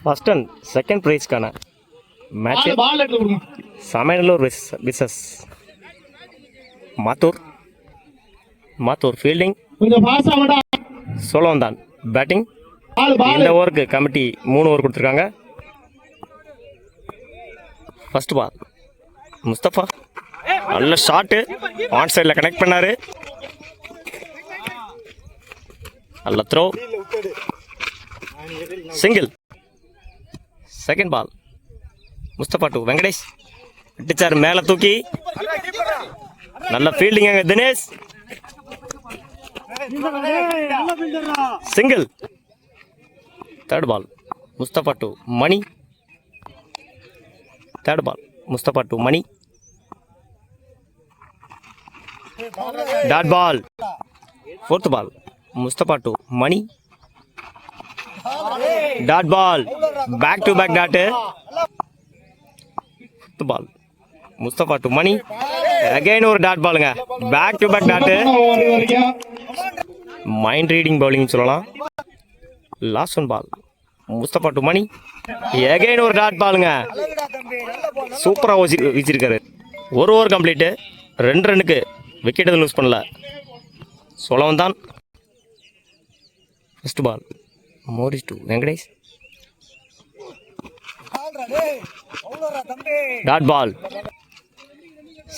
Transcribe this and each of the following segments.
First and second ப்ரைஸ்க்கான match Samayalur versus Mathur. Mathur fielding, Cholavandan batting. இந்த ஓவருக்கு கமிட்டி 3 ஓவர் கொடுத்துருக்காங்க. ஃபர்ஸ்ட் பால் முஸ்தபா, நல்ல ஷாட்டு, ஆன் சைடில் கனெக்ட் பண்ணாரு, நல்ல throw, single. Second ball Mustafa to Venkatesh, அடிச்சார் மேலே தூக்கி, நல்ல ஃபீல்டிங் அங்கே Dinesh, single. Third ball Mustafa to Mani, third ball Mustafa to Mani, dot ball. Fourth ball Mustafa to Mani, dot ball, back to back dot. Fifth ball Mustafa to Mani, again ஒரு dot பாலுங்க, back to back dot. Mind reading bowling சொல்லலாம். Last one ball Mustafa to Mani, again ஒரு dot பாலுங்க, சூப்பராக வீச்சிருக்காரு. ஒரு over complete, 2 ரன்னுக்கு wicket எதுவும் loose பண்ணல. Cholavandan. First ball Morris to Venkatesh, dot ball.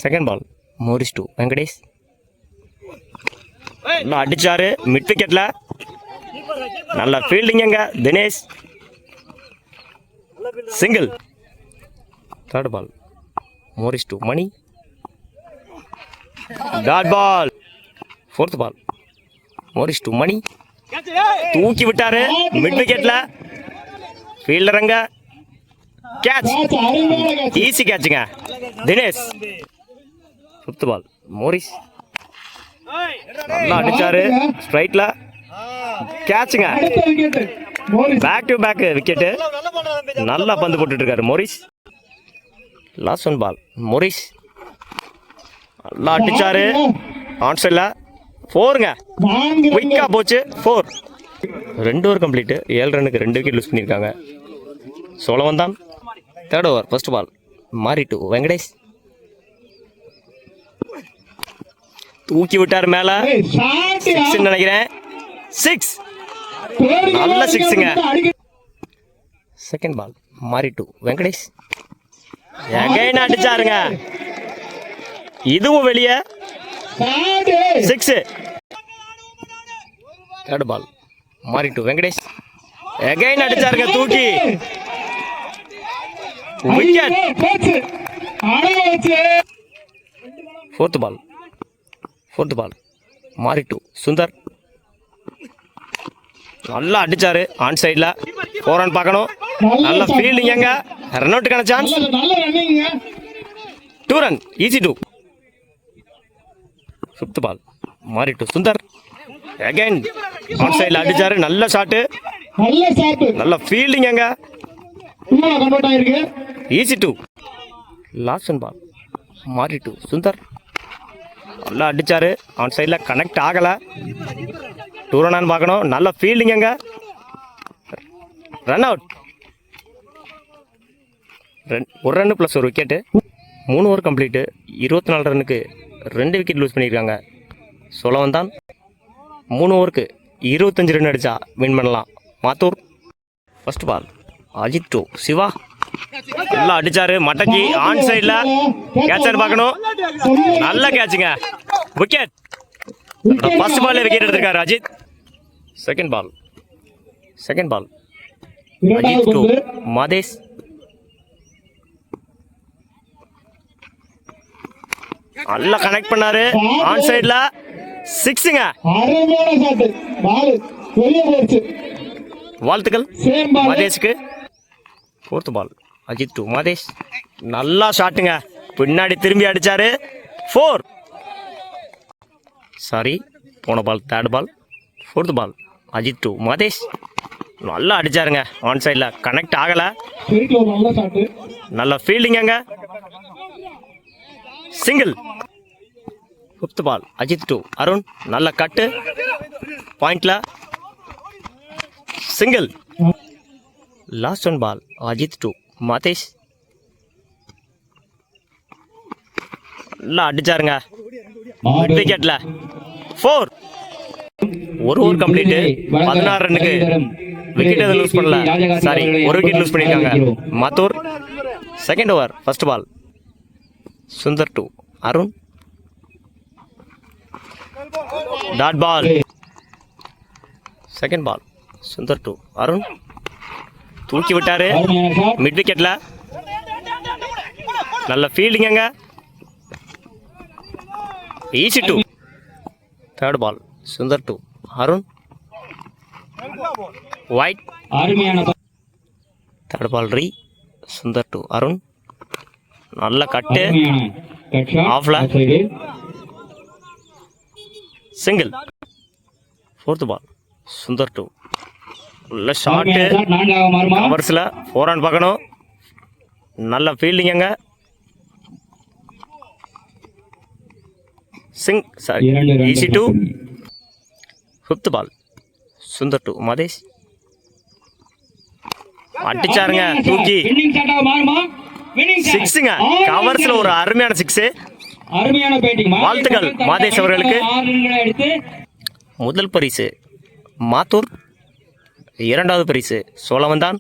Second ball Morris to Venkatesh, நல்லா அடிச்சாரு மிட் விக்கெட்ல, நல்ல ஃபீல்டிங் அங்க Dinesh, single. Third ball Morris to Mani, dot ball. Fourth ball Morris to Mani, தூக்கி விட்டாரு மிட் விக்கெட்ல, ஃபீல்டர் அங்க கேட்ச், ஈஸி கேட்சுங்க தினேஷ். ஃபிஃப்த் பால் மோரிஸ், நல்லா அடிச்சாரு ஸ்ட்ரைட்ல, கேட்சுங்க, பேக் டு பேக் விக்கெட்டு, நல்லா பந்து போட்டுட்டு இருக்காரு Morris. Last one ball Morris, நல்லா அடிச்சாரு ஆன் சைட்ல, 4ங்க, குயிக்கா போச்சு, 4. 2 ஓவர் கம்ப்ளீட்டு, 7 ரன்னுக்கு 2 விக்கெட் லூஸ் பண்ணியிருக்காங்க. Cholavandan. Third over first ball மாறி டு வெங்கடேஷ், தூக்கி விட்டார் மேல, 6 நினைக்கிறேன், 6, நல்ல 6ங்க. செகண்ட் பால் மாறி டு வெங்கடேஷ், எகைன் அடிச்சாருங்க, இதுவும் வெளியே, 6. தேர்ட் பால் மாறி டு வெங்கடேஷ், எகைன் அடிச்சாருங்க தூக்கி, விக்கெட். ஃபோர்த் பால் மாறி டு சுந்தர், நல்லா அடிச்சாரு ஆன் சைடில், 4 ரன் பார்க்கணும், நல்ல ஃபீல்டிங் எங்க, ரன் அவுட்டுக்கான chance, 2 run, easy 2. Fifth ball மாறி டு சுந்தர், அகைன் ஆன் சைடில் அடிச்சாரு, நல்ல ஷாட்டு, நல்ல ஃபீல்டிங் எங்க, ஈஸி 2. லாஸ்ட் ஒன் பால் மாறி டு சுந்தர், நல்லா அடிச்சாரு ஆன் சைடில், கனெக்ட் ஆகலை, 2 ரன் பார்க்கணும், நல்ல ஃபீல்டிங் எங்க, run out. 1 run plus 1 wicket. 3 over complete, 24 ரன்னுக்கு 2 விக்கெட் லூஸ் பண்ணியிருக்காங்க. சோழவந்தான். 3 ஓவருக்கு 25 ரன் அடிச்சா வின் பண்ணலாம் Mathur. First ball Ajith to Siva, நல்லா அடிச்சாரு மட்டக்கி ஆன் சைடில், கேட்சர் பார்க்கணும், நல்ல கேட்சுங்க, விக்கெட். ஃபர்ஸ்ட் பால்ல விக்கெட் எடுத்திருக்காரு Ajith. Second ball Ajith to Mathesh, நல்லா கனெக்ட் பண்ணாரு ஆன் சைடுல, 6ங்க. வாழ்த்துக்கள் மாதேஷ்க்கு. Fourth ball Ajith to Mathesh, நல்லா ஷாட்டுங்க, பின்னாடி திரும்பி அடிச்சாரு, 4. சாரி, போன ball third ball. Fourth ball Ajith to Mathesh, நல்லா அடிச்சாருங்க ஆன் சைடில், கனெக்ட் ஆகலை, நல்ல ஃபீல்டிங்க, single. Fifth ball Ajith to Arun, நல்ல கட்டு பாயிண்ட்ல, single. Last one ball Ajith 2 Madhesh நல்லா அடிச்சாருங்க மிட் விக்கெட்ல 4 ஒரு ஓவர் கம்ப்ளீட்டு 16 ரன்னுக்கு விக்கெட் எதுவும் லூஸ் பண்ணல சாரி ஒரு விக்கெட் லூஸ் பண்ணியிருக்காங்க Mathur second over first ball Sundar 2 Arun dot ball second ball Sundar 2 Arun தூக்கி விட்டாரு மிட் விக்கெட்ல நல்ல ஃபீல்டிங்க easy 2 third ball Sundar 2 Arun wide third ball ரீ சுந்தர் 2 அருண் நல்ல கட்டு ஆஃப்ல சிங்கிள் ஃபோர்த் பால் சுந்தர் 2 நல்ல ஷாட்டு கவர்ஸில் 4 ரன் பார்க்கணும் நல்ல ஃபீல்டிங்க sorry easy 2 fifth ball Sundar 2 Mathesh அடிச்சாருங்க தூக்கி சிக்ஸுங்க கவர்ஸ்ல ஒரு அருமையான சிக்ஸு வாழ்த்துக்கள் மாதேஷ் அவர்களுக்கு முதல் பரிசு மாத்தூர் இரண்டாவது பரிசு சோழவந்தான்